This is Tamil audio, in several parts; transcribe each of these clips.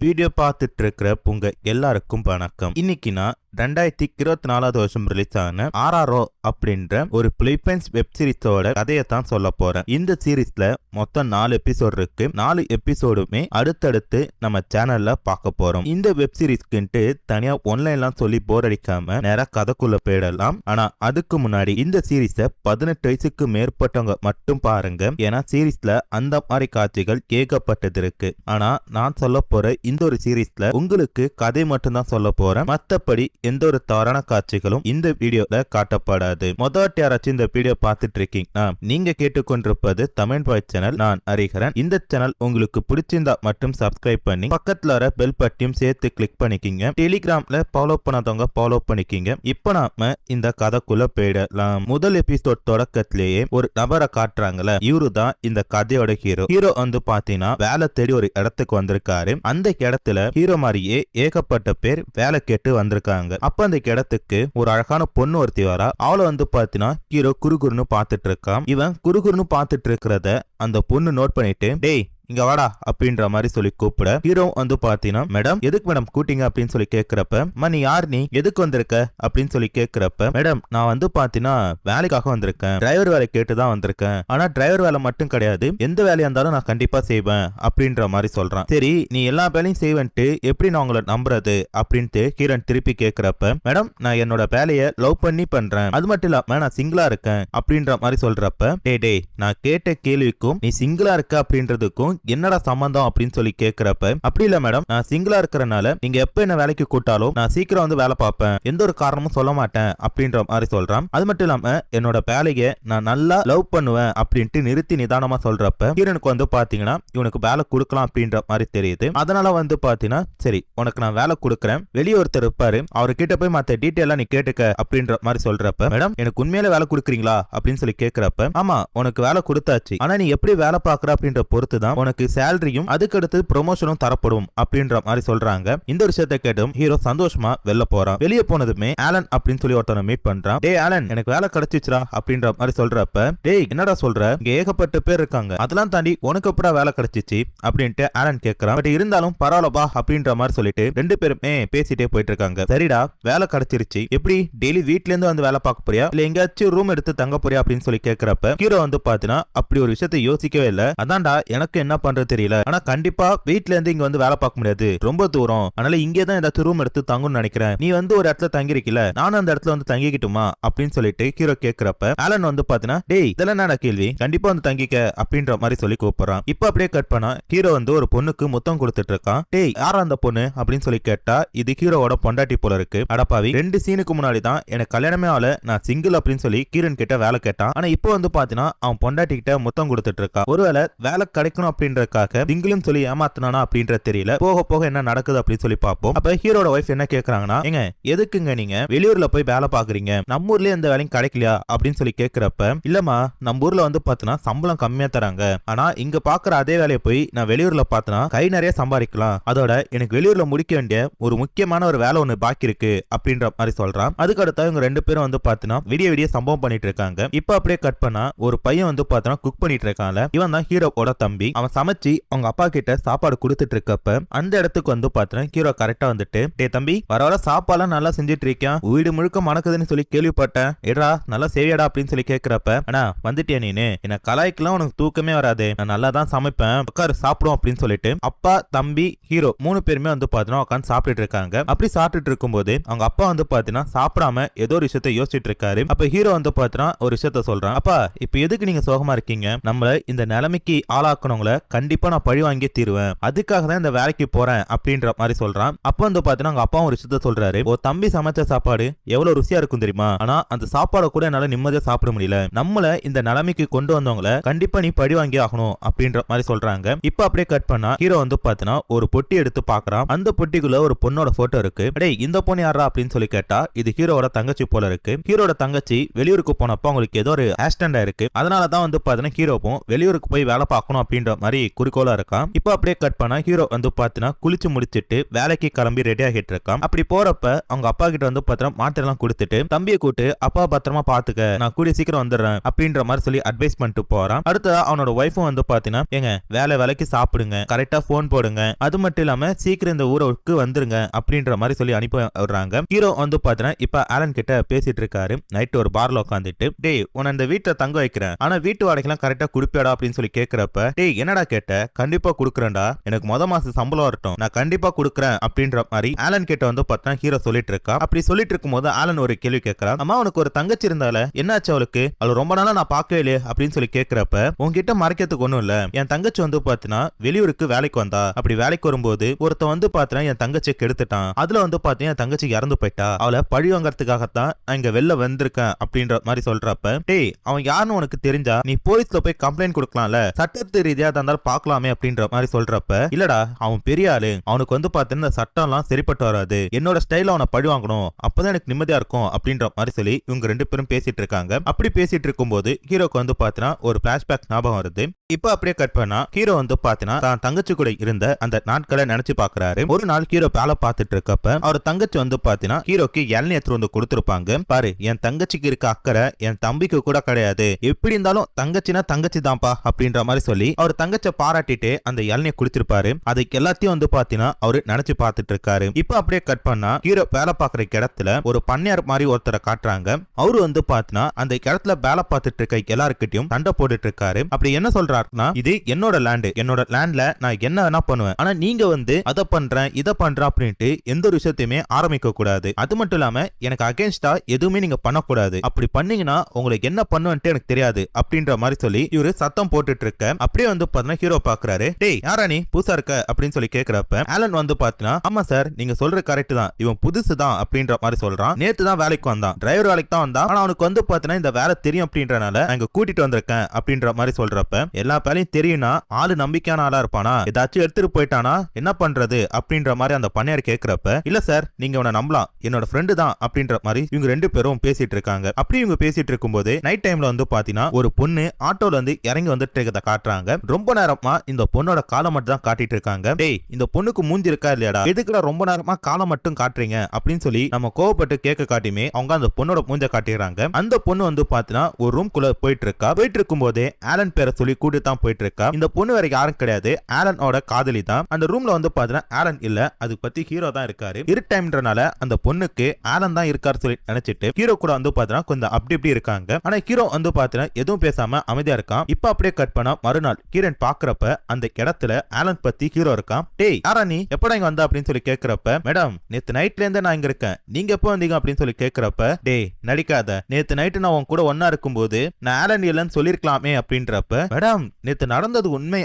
வீடியோ பார்த்துட்டு இருக்கிற உங்க எல்லாருக்கும் வணக்கம். இன்னைக்கு நான் 2024 வருஷம் ரிலீஸ் ஆன ஆர்ஆர்ஓ அப்படின்ற ஒரு பிலிப்பைன்ஸ் வெப் சீரிஸோட கதையை தான் சொல்ல போறேன். இந்த சீரீஸ்ல மொத்தம் 4 எபிசோட் இருக்கு. 4 எபிசோடுமே அடுத்தடுத்து நம்ம சேனல்ல பார்க்க போறோம். இந்த வெப் சீரிஸ்க்குன்ட்டு தனியா ஒன்லைன்லாம் சொல்லி போர் அடிக்காம நேரா கதைக்குள்ள போயிடலாம். ஆனா அதுக்கு முன்னாடி இந்த சீரீஸை 18 வயசுக்கு மேற்பட்டவங்க மட்டும் பாருங்க. ஏன்னா சீரீஸ்ல அந்த மாதிரி காட்சிகள் ஏகப்பட்டது இருக்கு. ஆனா நான் சொல்ல போற இந்த ஒரு சீரீஸ்ல உங்களுக்கு கதை மட்டும் தான் சொல்ல போறேன். மத்தபடி எந்த ஒரு தவறான காட்சிகளும் இந்த வீடியோல காட்டப்படாது. முதல்ல யாராச்சும் இந்த வீடியோ பார்த்துட்டு இருக்கீங்கன்னா நீங்க கேட்டுக்கொண்டிருப்பது தமிழ் பாய் சேனல். நான் ஹரிஹரன். இந்த சேனல் உங்களுக்கு பிடிச்சிருந்தா மட்டும் சப்ஸ்கிரைப் பண்ணி பக்கத்துல வர பெல் பட்டியும் சேர்த்து கிளிக் பண்ணிக்கிங்க. டெலிகிராம்ல ஃபாலோ பண்ணாதவங்க ஃபாலோ பண்ணிக்கிங்க. இப்போ நாம இந்த கதைக்குள்ள போயிடலாம். முதல் எபிசோட் தொடக்கத்திலேயே ஒரு நபரை காட்டுறாங்கல்ல, இவரு தான் இந்த கதையோட ஹீரோ. ஹீரோ வந்து பாத்தீங்கன்னா வேலை தேடி ஒரு இடத்துக்கு வந்திருக்காரு. அந்த இடத்துல ஹீரோ மாதிரியே ஏகப்பட்ட பேர் வேலை கேட்டு வந்திருக்காங்க. அப்ப அந்த இடத்துக்கு ஒரு அழகான பொண்ணு ஒருத்தி வரா. அவளை வந்து பாத்தீங்கன்னா ஹீரோ குறுகுறுன்னு பாத்துட்டு இருக்கான். இவன் குறுகுறுன்னு பாத்துட்டு இருக்கிறத அந்த பொண்ணு நோட் பண்ணிட்டு, டேய் இங்க வாடா அப்படின்ற மாதிரி சொல்லி கூப்பிட, ஹீரோ வந்து பாத்தீங்கன்னா மேடம் எதுக்கு மேடம் கூட்டிங்க அப்படின்னு சொல்லி கேட்கிறப்ப, நீ யார், நீ எதுக்கு வந்திருக்க அப்படின்னு சொல்லி கேட்கிறப்ப, மேடம் நான் வந்து பாத்தீங்கன்னா வேலைக்காக வந்திருக்கேன், டிரைவர் வேலை கேட்டுதான் வந்திருக்கேன். ஆனா டிரைவர் வேலை மட்டும் கிடையாது, எந்த வேலையா இருந்தாலும் நான் கண்டிப்பா செய்வேன் அப்படின்ற மாதிரி சொல்றான். சரி நீ எல்லா வேலையும் செய்வேன்ட்டு எப்படி நான் உங்களை நம்புறது அப்படின்ட்டு ஹீரோன் திருப்பி கேட்கிறப்ப, மேடம் நான் என்னோட வேலையை லவ் பண்ணி பண்றேன், அது மட்டும் இல்லாம நான் சிங்கிளா இருக்கேன் அப்படின்ற மாதிரி சொல்றப்ப, டே நான் கேட்ட கேள்விக்கும் நீ சிங்கிளா இருக்க அப்படின்றதுக்கும் என்னடா சம்பந்தம் அப்படின்னு சொல்லி கேட்கிறப்ப, அப்படி இல்ல மேடம் நான் சிங்கிளா இருக்கிறனால நீங்க எப்ப என்ன வேலைக்கு கூட்டாலும் நான் சீக்கிரம் வந்து வேலை பார்ப்பேன், எந்த ஒரு காரணமும் சொல்ல மாட்டேன் அப்படின்ற மாதிரி சொல்றான். அது மட்டும் இல்லாம என்னோட வேலையை நான் நல்லா லவ் பண்ணுவேன் அப்படின்ட்டு நிறுத்தி நிதானமா சொல்றப்ப ஹீரோனுக்கு வந்து பாத்தீங்கன்னா இவனுக்கு வேலை கொடுக்கலாம் அப்படின்ற மாதிரி தெரியுது. அதனால வந்து பாத்தீங்கன்னா சரி உனக்கு நான் வேலை கொடுக்குறேன், வெளியே ஒருத்தர் இருப்பாரு, அவர்கிட்ட போய் மத்த டீட்டெயிலா நீ கேட்டுக்க அப்படின்ற மாதிரி சொல்றப்ப, மேடம் எனக்கு உண்மையில வேலை கொடுக்குறீங்களா அப்படின்னு சொல்லி கேட்கிறப்ப, ஆமா உனக்கு வேலை கொடுத்தாச்சு, ஆனா நீ எப்படி வேலை பார்க்கற அப்படின்ற பொறுத்து தான் உனக்கு சேலரியும் அதுக்கடுத்து ப்ரொமோஷனும் தரப்படும் அப்படின்ற மாதிரி சொல்றாங்க. இந்த விஷயத்தை கேட்டும் ஹீரோ சந்தோஷமா வெளில போறான். வெளியே போனதுமே ஆலன் அப்படின்னு சொல்லி ஒருத்தனை மீட் பண்றான். டே ஆலன் எனக்கு வேலை கிடைச்சிச்சுரா அப்படின்ற மாதிரி சொல்றப்ப, டேய் என்னடா சொல்ற, இங்க ஏகப்பட்ட பேர் இருக்காங்க, அதெல்லாம் தாண்டி உனக்கு எப்படா வேலை கிடைச்சிச்சு அப்படின்ட்டு ஆலன் கேட்கறான். பட் இருந்தாலும் பரவாயில்லப்பா அப்படின்ற மாதிரி சொல்லிட்டு ரெண்டு பேருமே பேசிட்டே போயிட்டு இருக்காங்க. சரிடா வேலை கிடைச்சிருச்சு, எப்படி டெய்லி வீட்ல இருந்து வந்து வேலை பார்க்க போறியா இல்ல எங்கேயாச்சும் ரூம் எடுத்து தங்க போறியா அப்படின்னு சொல்லி கேட்கறப்ப, ஹீரோ வந்து பாத்தீங்கன்னா அப்படி ஒரு விஷயத்தை யோசிக்கவே இல்ல. அதான்டா எனக்கு என்ன பண்றது தெரியல, ஆனா கண்டிப்பா வீட்ல இருந்து இங்க வந்து வேலை பார்க்க முடியாது, ரொம்ப தூரம், அதனால இங்கே தான் ஏதாச்சும் ரூம் எடுத்து தங்கும்னு நினைக்கிறேன், நீ வந்து ஒரு இடத்துல தங்கிருக்கல, நானும் அந்த இடத்துல வந்து தங்கிக்கிட்டுமா அப்படின்னு சொல்லிட்டு ஹீரோ கேட்கிறப்ப, ஆலன் வந்து பாத்தீங்கன்னா டேய் இதெல்லாம் என்ன கேள்வி, கண்டிப்பா வந்து தங்கிக்க அப்படின்ற மாதிரி சொல்லி கூப்பிடுறான். இப்ப அப்படியே கட் பண்ணா ஹீரோ வந்து ஒரு பொண்ணுக்கு முத்தம் கொடுத்துட்டு இருக்கான். டேய் யாரா அந்த பொண்ணு அப்படின்னு சொல்லி கேட்டா, இது ஹீரோவோட பொண்டாட்டி போல இருக்கு. அடப்பாவி 2 சீனுக்கு முன்னாடி தான் எனக்கு கல்யாணமே ஆகல, நான் சிங்கிள் அப்படின்னு சொல்லி கீரன் கிட்ட வேலை கேட்டான். ஆனா இப்போ வந்து பாத்தீங்கன்னா அவன் பொண்டாட்டி கிட்ட முத்தம் கொடுத்துட்டு இருக்கான். ஒருவேளை வேலை கிடைக்கணும் அப்படின்றதுக்காக சிங்கிளும் சொல்லி ஏமாத்தினானா அப்படின்றது தெரியல. போக போக என்ன நடக்குது அப்படின்னு சொல்லி பார்ப்போம். அப்ப ஹீரோட வைஃப் என்ன கேக்குறாங்கன்னா, ஏங்க எதுக்குங்க நீங்க வெளியூர்ல போய் வேலை பாக்குறீங்க, நம்ம ஊர்லயே எந்த வேலையும் கிடைக்கலையா அப்படின்னு சொல்லி கேக்குறப்ப, இல்லமா நம்ம ஊர்ல வந்து பாத்தீங்கன்னா சம்பளம் கம்மியா தராங்க, ஆனா இங்க பாக்குற அதே வேலையை போய் நான் வெளியூர்ல பார்த்தனா கை நிறைய சம்பாதிக்கலாம், அதோட எனக்கு வெளியூர்ல முடிக்க வேண்டிய ஒரு முக்கியமான ஒரு வேலை ஒண்ணு பாக்கி இருக்கு அப்படின்ற மாதிரி சொல்றான். அதுக்கு அடுத்து இவங்க ரெண்டு பேரும் வந்து பாத்தீங்கன்னா விடிய சம்பவம் பண்ணிட்டு இருக்காங்க. இப்ப அப்படியே கட் பண்ணா ஒரு பையன் வந்து பாத்தீங்கன்னா குக் பண்ணிட்டு இருக்காங்க. இவன் தான் ஹீரோவோட தம்பி. அவன் சமைச்சு அவங்க அப்பா கிட்ட சாப்பாடு கொடுத்துட்டு இருக்கப்ப அந்த இடத்துக்கு வந்து பாத்தீங்கன்னா ஹீரோ கரெக்டா வந்துட்டு, டே தம்பி வர சாப்பாடுலாம் நல்லா செஞ்சுட்டு இருக்கான், வீடு முழுக்க மணக்குதுன்னு சொல்லி கேள்விப்பட்டேன், ஏடா நல்லா சேவியாடா அப்படின்னு சொல்லி கேட்கிறப்ப, ஆனா வந்துட்டியா நீனு, என்ன கலாய்க்கெல்லாம் உனக்கு தூக்கமே வராது, நான் நல்லா தான் சமைப்பேன், உட்காரு சாப்பிடும் அப்படின்னு சொல்லிட்டு அப்பா தம்பி ஹீரோ 3 பேருமே வந்து பாத்தீங்கன்னா உட்காந்து சாப்பிட்டுட்டு இருக்காங்க. அப்படி சாப்பிட்டுட்டு இருக்கும்போது அவங்க அப்பா வந்து பாத்தீங்கன்னா சாப்பிடாம ஏதோ ஒரு விஷயத்த யோசிச்சுட்டு இருக்காரு. அப்ப ஹீரோ வந்து பாத்தீங்கன்னா ஒரு விஷயத்த சொல்றான், அப்பா இப்ப எதுக்கு நீங்க சோகமா இருக்கீங்க, நம்மள இந்த நிலைமைக்கு ஆளாக்கணவங்கள கண்டிப்பா நான் பழி வாங்கி தீருவேன், அதுக்காக தான் இந்த வேலைக்கு போறேன் அப்படின்ற மாதிரி சொல்றான். அப்ப வந்து பாத்தீங்கன்னா அவங்க அப்பா ஒரு விஷயத்த சொல்றாரு, ஓ தம்பி சமைச்ச சாப்பாடு எவ்வளவு ருசியா இருக்கும் தெரியுமா, ஆனா அந்த சாப்பாடை கூட என்னால நிம்மதியா சாப்பிட முடியல, நம்மள இந்த நிலைமைக்கு கொண்டு வந்தவங்கள கண்டிப்பா நீ பழி வாங்கி ஆகணும் அப்படின்ற மாதிரி சொல்றாங்க. இப்ப அப்படியே கட் பண்ணா ஹீரோ வந்து பாத்தீங்கன்னா ஒரு பொட்டி எடுத்து பாக்குறான். அந்த பொட்டிக்குள்ள ஒரு பொண்ணோட போட்டோ இருக்கு. டேய் இந்த பொண்ணு யாரா அப்படின்னு சொல்லி கேட்டா, இது ஹீரோட தங்கச்சி போல இருக்கு. ஹீரோட தங்கச்சி வெளியூருக்கு போனப்ப அவங்களுக்கு ஏதோ ஒரு ஆக்சிடென்ட் ஆயிருக்கு, அதனாலதான் வந்து பாத்தீங்கன்னா ஹீரோவும் வெளியூருக்கு போய் வேலை பார்க்கணும் அப்படின்ற மாதிரி குறிக்கோளா இருக்கான். இப்ப அப்படியே கட் பண்ணா ஹீரோ வந்து பாத்தீங்கன்னா குளிச்சு முடிச்சிட்டு வேலைக்கு கிளம்பி ரெடி ஆகிட்டு இருக்கான். அப்படி போறப்ப அவங்க அப்பா கிட்ட வந்து பாத்தீங்கன்னா மாத்திரை எல்லாம் கொடுத்துட்டு தம்பியை கூட்டு அப்பா பத்திரமா பாத்துக்க, நான் கூடிய சீக்கிரம் வந்துடுறேன் அப்படின்ற மாதிரி சொல்லி அட்வைஸ் பண்ணிட்டு போறான். அடுத்ததா அவனோட ஒய்ஃபும் வந்து பாத்தீங்கன்னா ஏங்க வேலைக்கு சாப்பிடுங்க, கரெக்டா போன் போடுங்க, அது மட்டும் இல்லாம சீக்கிரம் இந்த ஊருக்கு வந்துருங்க அப்படின்ற மாதிரி சொல்லி அனுப்பி விடுறாங்க. ஹீரோ வந்து பாத்தீங்கன்னா இப்ப ஆலன் கிட்ட பேசிட்டு இருக்காரு. நைட் ஒரு பார்ல உட்காந்துட்டு டேய் உன்னை இந்த வீட்டை தங்க வைக்கிறேன், ஆனா வீட்டு வாடகைலாம் கரெக்டா குடுப்பியாடா அப்படின்னு சொல்லி கேக்குறப்ப டேய் என்னடா கேட்ட, கண்டிப்பா குடுக்குறேன்டா, எனக்கு மாசம் சம்பளம் வரட்டும், நான் கண்டிப்பா குடுக்குறேன் அப்படின்ற மாதிரி ஆலன் கிட்ட வந்து பார்த்தா ஹீரோ சொல்லிட்டு இருக்கா. அப்படி சொல்லிட்டு இருக்கும் போது ஆலன் ஒரு கேள்வி கேட்கறான். அம்மா உனக்கு ஒரு தங்கச்சி இருந்தால என்னாச்சு அவளுக்கு, அவள் ரொம்ப நாளா நான் பார்க்கவே இல்லையே அப்படின்னு சொல்லி கேட்கிறப்ப உங்ககிட்ட மறைக்கிறதுக்கு ஒண்ணும் இல்ல, என் தங்கச்சி வந்து பாத்தீங்கன்னா வெளியூருக்கு வேலைக்கு வந்தா, அப்படி வேலைக்கு வரும்போது ஒருத்த வந்து பாத்தீங்கன்னா என் தங்கச்சியை கெடுத்துட்டான், அதுல வந்து பாத்தீங்கன்னா என் தங்கச்சி இறந்து போயிட்டா, அவளை பழி வாங்கறதுக்காகத்தான் நான் இங்க வெளில வந்திருக்கேன் அப்படின்ற மாதிரி சொல்றப்ப டேய் அவன் யாருன்னு உனக்கு தெரிஞ்சா நீ போலீஸ்ல போய் கம்ப்ளைண்ட் கொடுக்கலாம்ல, சட்டத்து ரீதியா இருந்தாலும் பாக்கலாமே அப்படின்ற மாதிரி சொல்றப்ப இல்லடா அவன் பெரிய ஆளு, அவனுக்கு வந்து பாத்தீங்கன்னா சட்டம் எல்லாம் சரிப்பட்டு வராது, என்னோட ஸ்டைல அவனை பழி வாங்கணும், அப்பதான் எனக்கு நிம்மதியா இருக்கும் அப்படின்ற மாதிரி சொல்லி இவங்க ரெண்டு பேரும் பேசிட்டு இருக்காங்க. அப்படி பேசிட்டு இருக்கும் போது ஹீரோக்கு வந்து பாத்தீங்கன்னா ஒரு பிளாஷ்பேக் ஞாபகம் வருது. இப்ப அப்படியே கட் பண்ணா ஹீரோ வந்து பாத்தீங்கன்னா தான் தங்கச்சி கூட இருந்த அந்த நாட்களை நினைச்சு பாக்குறாரு. ஒரு நாள் ஹீரோ வேலை பார்த்துட்டு இருக்கப்ப அவர் தங்கச்சி வந்து பாத்தீங்கன்னா ஹீரோக்கு இளநீ எடுத்து வந்து கொடுத்துருப்பாங்க. பாரு என் தங்கச்சிக்கு இருக்க அக்கறை என் தம்பிக்கு கூட கிடையாது, எப்படி இருந்தாலும் தங்கச்சினா தங்கச்சி தான்ப்பா அப்படின்ற மாதிரி சொல்லி அவர் தங்கச்சை பாராட்டிட்டு அந்த இளநியை குடிச்சிருப்பாரு. அதுக்கு எல்லாத்தையும் வந்து பாத்தீங்கன்னா அவரு நினைச்சு பார்த்துட்டு இருக்காரு. இப்ப அப்படியே கட் பண்ணா ஹீரோ வேலை பார்க்குற இடத்துல ஒரு பண்ணையார் மாதிரி ஒருத்தரை காட்டுறாங்க. அவரு வந்து பாத்தீங்கன்னா அந்த இடத்துல வேலை பார்த்துட்டு இருக்க எல்லாருக்கிட்டையும் சண்டை போட்டுட்டு இருக்காரு. அப்படி என்ன சொல்றாருன்னா இது என்னோட லேண்டு, என்னோட லேண்ட்ல நான் என்ன வேணா பண்ணுவேன், ஆனா நீங்க வந்து அதை பண்றேன் இதை பண்றேன் அப்படின்ட்டு எந்த ஒரு விஷயத்தையுமே ஆரம்பிக்க கூடாது, அது மட்டும் இல்லாம எனக்கு அகேன்ஸ்டா எதுவுமே நீங்க பண்ணக்கூடாது, அப்படி பண்ணீங்கன்னா உங்களுக்கு என்ன பண்ணுவேன்ட்டு எனக்கு தெரியாது அப்படின்ற மாதிரி சொல்லி இவரு சத்தம் போட்டுட்டு இருக்க. அப்படியே வந்து பாத்தீங்கன்னா ஹீரோ பாக்குறாரு. டேய் யாரா நீ புதுசா இருக்க அப்படின்னு சொல்லி கேக்குறப்ப ஆலன் வந்து பாத்தீங்கன்னா ஆமா சார் நீங்க சொல்ற கரெக்ட் தான், இவன் புதுசு தான் அப்படின்ற மாதிரி சொல்றான். நேத்து தான் வேலைக்கு வந்தான், டிரைவர் வேலைக்கு தான் வந்தான், ஆனா அவனுக்கு வந்து பாத்தீங்கன்னா இந்த வேலை தெரியும் அப்படின்றனால நான் கூட்டிட்டு வந்திருக்கேன் அப்படின்ற மாதிரி சொல்றப்ப எல்லா வேலையும் தெரியும்னா ஆளு நம்பிக்கையான ஆளா இருப்பானா, ஏதாச்சும் எடுத்துட்டு போயிட்டானா என்ன பண்றது அப்படின்ற மாதிரி அந்த பண்ணையார் கேக்குறப்ப இல்ல சார் நீங்க அவனை நம்பலாம், என்னோட ஃப்ரெண்டு தான் அப்படின்ற மாதிரி இவங்க ரெண்டு பேரும் பேசிட்டு இருக்காங்க. அப்படி இவங்க பேசிட்டு இருக்கும்போது நைட் டைம்ல வந்து பாத்தீங்கன்னா ஒரு பொண்ணு ஆட்டோல வந்து இறங்கி வந்துட்டு இருக்கிறத காட்டுறாங்க. ரொம்ப நேரமா இந்த பொண்ணோட காலை மட்டும் தான் காட்டிட்டு இருக்காங்க. டேய் இந்த பொண்ணுக்கு மூஞ்சி இருக்கா இல்லையாடா, எதுக்குடா ரொம்ப நேரமா காலை மட்டும் காட்டுறீங்க அப்படின்னு சொல்லி நம்ம கோவப்பட்டு கேட்க காட்டியுமே அவங்க அந்த பொண்ணோட மூஞ்ச காட்டிடுறாங்க. அந்த பொண்ணு வந்து பாத்தீங்கன்னா ஒரு ரூம் குள்ள போயிட்டு இருக்கா. போயிட்டு இருக்கும் போதே ஆலன் பேரை சொல்லி கூட்டு தான் போயிட்டு இருக்கா. இந்த பொண்ணு வேற யாரும் கிடையாது, ஆலனோட காதலி தான். அந்த ரூம்ல வந்து பாத்தீங்கன்னா ஆலன் இல்ல, அது பத்தி ஹீரோ தான் இருக்காரு. இரு டைம்ன்றனால அந்த பொண்ணுக்கு ஆலன் தான் இருக்காரு சொல்லி நினைச்சிட்டு ஹீரோ கூட வந்து பாத்தீங்கன்னா கொஞ்சம் அப்படி இப்படி இருக்காங்க. ஆனா ஹீரோ வந்து பாத்தீங்கன்னா எதுவும் பேசாம அமைதியா இருக்கான். இப்ப அப்படியே கட் பண்ணா மறுநாள் ஹீரோன் பாக்குறப்ப அந்த இடத்துல ஆலன் பத்தி ஹீரோ இருக்கான். டேய் யாரா நீ எப்படா இங்க வந்தா அப்படின்னு சொல்லி கேக்குறப்ப மேடம் நேத்து நைட்ல இருந்து நான் இங்க இருக்கேன், நீங்க எப்போ வந்தீங்க அப்படின்னு சொல்லி கேக்குறப்ப டேய் நடிக்காத, நேத்து நைட்டு நான் உன் கூட ஒன்னா இருக்கும்போது நான் ஆலன் இல்லன்னு சொல்லிருக்கலாமே அப்படின்றப்ப மேடம் நேத்து நடந்தது உண்மை,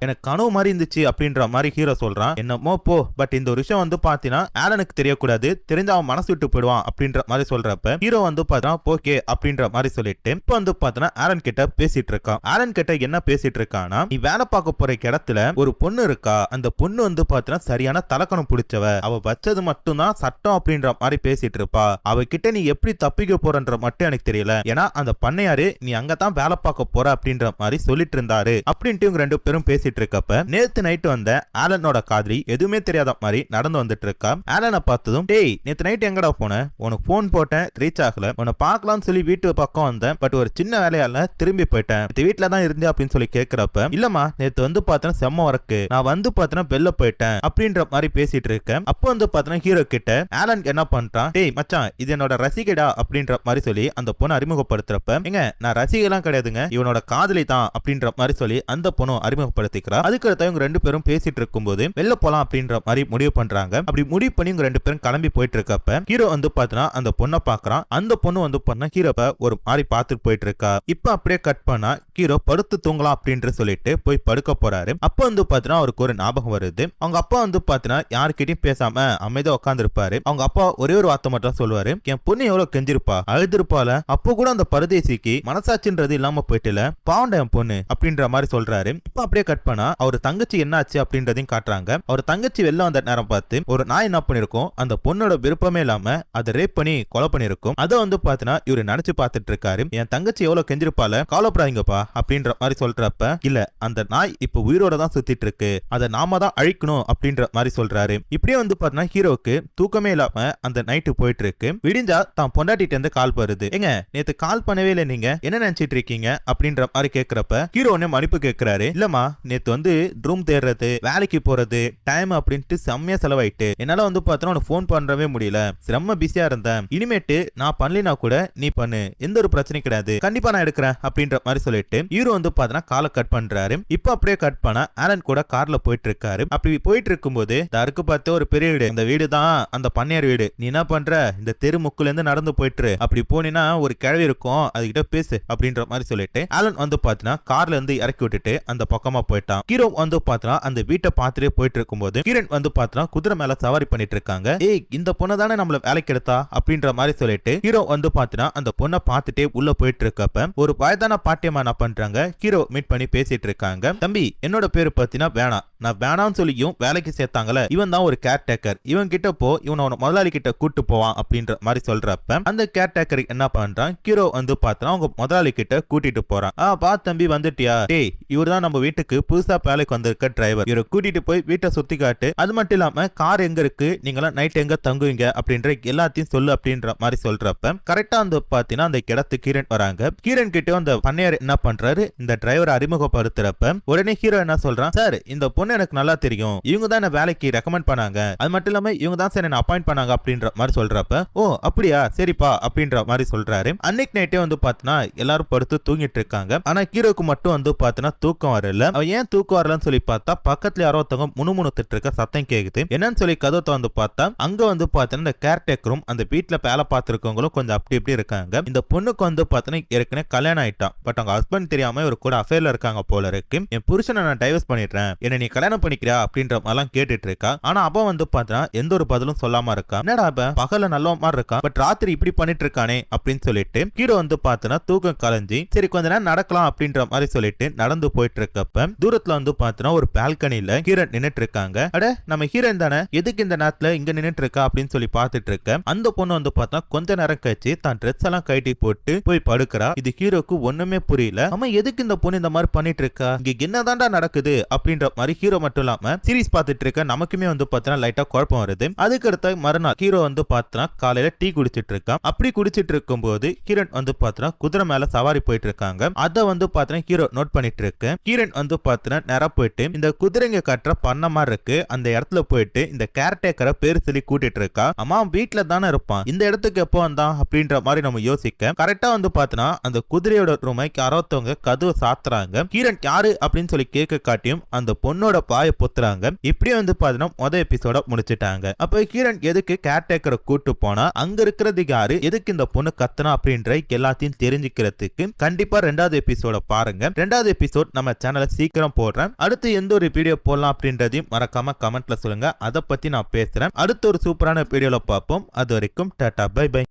எனக்கு கனவு மாதிரி இருந்துச்சு அப்படின்ற மாதிரி ஹீரோ சொல்றான். என்னமோ போ, பட் இந்த ஒரு விஷயம் வந்து பாத்தீங்கன்னா ஆலனுக்கு தெரியக்கூடாது, தெரிஞ்ச அவன் மனசு விட்டு போயிடுவான் அப்படின்ற மாதிரி சொல்றப்ப ஹீரோ வந்து பாத்தீங்கன்னா ஓகே அப்படின்ற மாதிரி சொல்லிட்டு இப்ப வந்து பாத்தீங்கன்னா ஆலன் கிட்ட பேசிட்டு இருக்கான். ஆலன் கிட்ட என்ன பேசிட்டு இருக்கானா, நீ வேலை பார்க்க போற இடத்துல ஒரு பொண்ணு இருக்கா, அந்த பொண்ணு வந்து பாத்தீங்கன்னா சரியான தலக்கணம் பிடிச்சவ, அவ வச்சது மட்டும் தான் சட்டம் அப்படின்ற மாதிரி பேசிட்டு இருப்பா, அவகிட்ட நீ எப்படி தப்பிக்க போறன்ற மட்டும் எனக்கு தெரியல, ஏன்னா அந்த பண்ணையாரு நீ அங்கதான் வேலை பார்க்க போற அப்படின்ற மாதிரி சொல்லிட்டு இருந்தாரு அப்படின்ட்டு இவங்க ரெண்டு பேரும் பேசிட்டு இருக்கப்ப நேத்து நைட்டு வந்த ஆலனோட காதலி எதுவுமே தெரியாத மாதிரி நடந்து வந்துட்டு இருக்கா. ஆலனை பார்த்ததும் டேய் நேத்து நைட் எங்கடா போன, உனக்கு போன் போட்டேன் ரீச் ஆகல, உன்னை பார்க்கலாம்னு சொல்லி வீட்டு பக்கம் வந்தேன், பட் ஒரு சின்ன வேலையால திரும்பி போயிட்டேன், வீட்டுல தான் இருந்தேன் அப்படின்னு சொல்லி கேட்கிறப்ப இல்லம்மா நேத்து வந்து பார்த்தேன்னா செம்ம ஒர்க்கு, நான் வந்து பார்த்தேன்னா வெளில போயிட்டேன் அப்படின்ற மாதிரி பேசிட்டு இருக்கேன். அப்போ வந்து பார்த்தேன்னா ஹீரோ கிட்ட ஆலன் என்ன பண்றான், டேய் மச்சான் இது என்னோட ரசிகடா அப்படின்ற மாதிரி சொல்லி அந்த பொண்ணு அறிமுகப்படுத்துறப்ப எங்க நான் ரசிகெல்லாம் கிடையாதுங்க, இவனோட காதலி தான் அப்படின்ற மாதிரி சொல்லி அந்த பொண்ணு அறிமுகப்படுத்திக்கிறா. அதுக்கு அடுத்து இவங்க ரெண்டு பேரும் பேசிட்டு இருக்கும்போது வெளில போலாம் அப்படின்ற மாதிரி முடிவு பண்றாங்க. அப்படி முடிவு பண்ணி இவங்க ரெண்டு பேரும் கிளம்பி போயிட்டு இருக்கப்ப ஹீரோ வந்து பாத்தீங்கன்னா அந்த பொண்ணை பாக்குறான். அந்த பொண்ணு வந்து பண்ண ஹீரோவை ஒரு மாதிரி பார்த்துட்டு போயிட்டு இருக்கா. இப்ப அப்படியே கட் பண்ணா ஹீரோ படுத்து தூங்கலாம் அப்படின்னு சொல்லிட்டு போய் படுக்க போறாரு. அப்ப வந்து பாத்தீங்கன்னா அவருக்கு ஒரு ஞாபகம் வருது. அவங்க அப்பா வந்து பாத்தீங்கன்னா யாருக்கிட்டையும் பேசாம அமைதியா உட்கார்ந்து இருப்பாரு. அவங்க அப்பா ஒரே ஒரு வார்த்தை மட்டும் சொல்லுவாரு, என் பொண்ணு எவ்வளவு கெஞ்சிருப்பா, அழுதுருப்பால, அப்போ கூட அந்த பரதேசிக்கு மனசாட்சின்றது இல்லாம போயிட்டுல, பாவண்ட என் பொண்ணு அப்படின்ற மாதிரி சொல்றாரு. இப்ப அப்படியே கட் பண்ணா அவர் தங்கச்சி என்ன ஆச்சு அப்படின்றதையும் காட்டுறாங்க. அவர் தங்கச்சி வெளில வந்த நேரம் பார்த்து ஒரு நாய் என்ன பண்ணிருக்கும், அந்த பொண்ணோட விருப்பமே இல்லாம அதை ரேப் பண்ணி கொலை பண்ணிருக்கும். அதை வந்து பாத்தீங்கன்னா இவரு நினைச்சு பார்த்துட்டு இருக்காரு. என் தங்கச்சி எவ்வளவு கெஞ்சிருப்பால, கவலைப்படாதீங்கப்பா அப்படின்ற மாதிரி சொல்றப்ப இல்ல அந்த நாய் இப்ப உயிரோட தான் சுத்திட்டு இருக்கு, அதை நாம தான் அழிக்கணும் அப்படின்ற மாதிரி சொல்றாரு. இப்படியே வந்து பாத்தீங்கன்னா ஹீரோக்கு தூக்கமே இல்லாம அந்த நைட்டு போயிட்டு இருக்கு. விடிஞ்சா தான் பொண்டாட்டிட்டு இருந்து கால் வருது. எங்க நேத்து கால் பண்ணவே இல்லை, நீங்க என்ன நினைச்சிட்டு இருக்கீங்க அப்படின்ற மாதிரி கேக்குறப்ப ஹீரோ ஒன்னு மன்னிப்பு கேட்கிறாரு. இல்லமா நேத்து வந்து ரூம் தேடுறது, வேலைக்கு போறது, டைம் அப்படின்ட்டு செம்மையா செலவாயிட்டு என்னால வந்து பாத்தீங்கன்னா உனக்கு போன் பண்றவே முடியல, செம்ம பிஸியா இருந்தேன். இனிமேட்டு நான் பண்ணலினா கூட நீ பண்ணு, எந்த ஒரு பிரச்சனையும் கிடையாது, கண்டிப்பா நான் எடுக்கிறேன் அப்படின்ற மாதிரி சொல்லிட்டு ஹீரோ வந்து பாத்தீங்கன்னா காலை கட் பண்றாரு. இப்ப அப்படியே கட் பண்ண ஆலன் கூட கார்ல போயிட்டு இருக்காரு. அப்படி போயிட்டு இருக்கும்போது தருக்கு பார்த்து ஒரு பெரிய வீடு, அந்த வீடு தான் அந்த பண்ணையார் வீடு. நீ என்ன பண்ற, இந்த தெரு முக்குல இருந்து நடந்து போயிட்டு அப்படி போனீங்கன்னா ஒரு கிழவி இருக்கும், அதுகிட்ட பேசு அப்படின்ற மாதிரி சொல்லிட்டு ஆலன் வந்து பாத்தீங்கன்னா கார்ல இருந்து இறக்கி விட்டுட்டு அந்த பக்கமா போயிட்டான். ஹீரோ வந்து பாத்தீங்கன்னா அந்த வீட்டை பார்த்துட்டே போயிட்டு இருக்கும்போது கிரண் வந்து பாத்தீங்கன்னா குதிரை மேல சவாரி பண்ணிட்டு இருக்காங்க. ஏய் இந்த பொண்ணை தானே நம்மள வேலைக்கு எடுத்தா அப்படின்ற மாதிரி சொல்லிட்டு ஹீரோ வந்து பாத்தீங்கன்னா அந்த பொண்ணை பார்த்துட்டே உள்ள போயிட்டு இருக்கப்ப ஒரு வயதான பாட்டியம்மா என்ன பண்றாங்க, ஹீரோ மீட் பண்ணி பேசிட்டு இருக்காங்க. தம்பி என்னோட பேரு பாத்தீங்கன்னா வேணா, நான் வேணான்னு சொல்லியும் வேலைக்கு சேர்த்தாங்கல்ல, இவன் தான் ஒரு கேர் டேக்கர், இவன் கிட்ட போ, இவன் முதலாளி கிட்ட கூட்டு போவான் அப்படின்ற மாதிரி சொல்றப்ப அந்த கேர் டேக்கர் என்ன பண்றான், ஹீரோ வந்து பாத்தீங்கன்னா அவங்க முதலாளி கிட்ட கூட்டிட்டு போறான். பா தம்பி வந்துட்டியா, டேய் இவர் தான் நம்ம வீட்டுக்கு புதுசா வேலைக்கு வந்திருக்க டிரைவர், இவரை கூட்டிட்டு போய் வீட்டை சுத்தி காட்டு, அது மட்டும் இல்லாம கார் எங்க இருக்கு, நீங்களாம் நைட் எங்க தங்குவீங்க அப்படின்ற எல்லாத்தையும் சொல்லு அப்படின்ற மாதிரி சொல்றப்ப கரெக்டா வந்து பாத்தீங்கன்னா அந்த இடத்துக்கு கிரண் வராங்க. கிரண் கிட்ட அந்த பண்ணையார் என்ன பண்றாரு, இந்த டிரைவரை அறிமுகப்படுத்துறப்ப உடனே ஹீரோ என்ன சொல்றான், சார் இந்த பொண்ணு எனக்கு நல்லா தெரியும், இவங்க தான் என்ன வேலைக்கு ரெக்கமெண்ட் பண்ணாங்க, அது மட்டும் இல்லாம இவங்க தான் சார் என்ன அப்பாயிண்ட் பண்ணாங்க அப்படின்ற மாதிரி சொல்றப்ப ஓ அப்படியா சரிப்பா அப்படின்ற மாதிரி சொல்றாரு. அன்னைக்கு நைட்டே வந்து பாத்தீங்கன்னா எல்லாரும் படுத்து தூங்கிட்டு இருக்காங்க. ஆனா ஹீரோக்கு மட்டும் வந்து பாத்தீங்கன்னா தூக்கம் வரல. அவன் ஏன் தூக்கம் வரலன்னு சொல்லி பார்த்தா பக்கத்துல யாரோ ஒருத்தவங்க முணுமுணுத்துட்டு இருக்க சத்தம் கேக்குது. என்னன்னு சொல்லி கதவை வந்து பார்த்தா அங்க வந்து பாத்தீங்கன்னா இந்த கேர்டேக்கரும் அந்த வீட்டுல வேலை பார்த்திருக்கவங்களும் கொஞ்சம் அப்படி இப்படி இருக்காங்க. இந்த பொண்ணுக்கு வந்து பாத்தீங்கன்னா ஏற்கனவே கல்யாணம் ஆயிட்டான், பட் அவங்க ஹஸ்பண்ட் தெரியாம இவர் கூட அஃபேர்ல இருக்காங்க போல இருக்கு. என் புருஷனை நான் டைவர்ஸ் பண்ணிடுறேன், என்ன நீ கல்யாணம் பண்ணிக்கிறியா அப்படின்ற மாதிரிலாம் கேட்டுட்டு இருக்கா. ஆனா அவ வந்து பாத்தீங்கன்னா எந்த ஒரு பதிலும் சொல்லாம இருக்கா. என்னடா பகல நல்ல மாதிரி இருக்கா, பட் ராத்திரி இப்படி பண்ணிட்டு இருக்கானே அப்படின்னு சொல்லிட்டு ஹீரோ வந்து பாத்தீங்கன்னா தூக்கம் கலைஞ்சி சரி கொஞ்ச நேரம் நடக்கலாம் அப்படின்ற மாதிரி சொல்லிட்டு நடந்து போயிட்டு இருக்கப்ப தூரத்துல வந்து பாத்தீங்கன்னா ஒரு பால்கனில ஹீரோன் நின்னுட்டு இருக்காங்க. அட நம்ம ஹீரோன் தானே, எதுக்கு இந்த நேரத்துல இங்க நின்னுட்டு இருக்கா அப்படின்னு சொல்லி பாத்துட்டு இருக்க அந்த பொண்ணு வந்து பார்த்தா கொஞ்ச நேரம் கழிச்சு தான் ட்ரெஸ் எல்லாம் கட்டி போட்டு போய் படுக்கிறா. இது ஹீரோக்கு ஒண்ணுமே புரியல. அம்மா எதுக்கு இந்த பொண்ணு இந்த மாதிரி பண்ணிட்டு இருக்கா, இங்க என்னதான்டா நடக்குது அப்படின்ற மாதிரி ஹீரோ மட்டும் இல்லாம சீரிஸ் பாத்துட்டு இருக்க நமக்குமே வந்து பாத்தீங்கன்னா லைட்டா குழப்பம் வருது. அதுக்கு அடுத்த மறுநாள் ஹீரோ வந்து பாத்தீங்கன்னா காலையில டீ குடிச்சிட்டு இருக்கான். அப்படி குடிச்சிட்டு இருக்கும் போது ஹீரோன் வந்து பாத்தீங்கன்னா குதிரை மேல சவாரி போயிட்டு இருக்காங்க. அத வந்து பாத்தீங்கன்னா ஹீரோ நோட் பண்ணிட்டு இருக்கு. ஹீரோன் வந்து பாத்தீங்கன்னா நேரா போயிட்டு இந்த குதிரைங்க கட்டுற பண்ண மாதிரி இருக்கு அந்த இடத்துல போயிட்டு இந்த கேர்டேக்கரை பேர் சொல்லி கூட்டிட்டு இருக்கா. அம்மா வீட்டுல தானே இருப்பான், இந்த இடத்துக்கு எப்போ வந்தான் அப்படின்ற மாதிரி நம்ம யோசிக்க கரெக்டா வந்து பாத்தீங்கன்னா அந்த குதிரையோட ரூமை யாரோத்தவங்க கதவை சாத்துறாங்க. ஹீரோன் யாரு அப்படின்னு சொல்லி கேட்க காட்டியும் அந்த பொண்ணோட பாய பொத்துறாங்க. இப்படியே வந்து பாத்தீங்கன்னா முதல் எபிசோட முடிச்சுட்டாங்க. அப்ப ஹீரோன் எதுக்கு கேர்டேக்கரை கூட்டு போனா அங்க இருக்கிறது யாரு, எதுக்கு இந்த பொண்ணு கத்தனா அப்படின்ற எல்லாத்தையும் தெரிஞ்சுக்கிறதுக்கு கண்டிப்பா ரெண்டாவது எபிசோட பாருங்க. ரெண்டாவது எபிசோட் நம்ம சேனல்ல சீக்கிரம் போடுறேன். அடுத்து எந்த ஒரு வீடியோ போடலாம் அப்படின்றதையும் மறக்காம கமெண்ட்ல சொல்லுங்க, அதை பத்தி நான் பேசுறேன். அடுத்து ஒரு சூப்பரான வீடியோல பார்ப்போம். அது வரைக்கும் டாடா பை பை.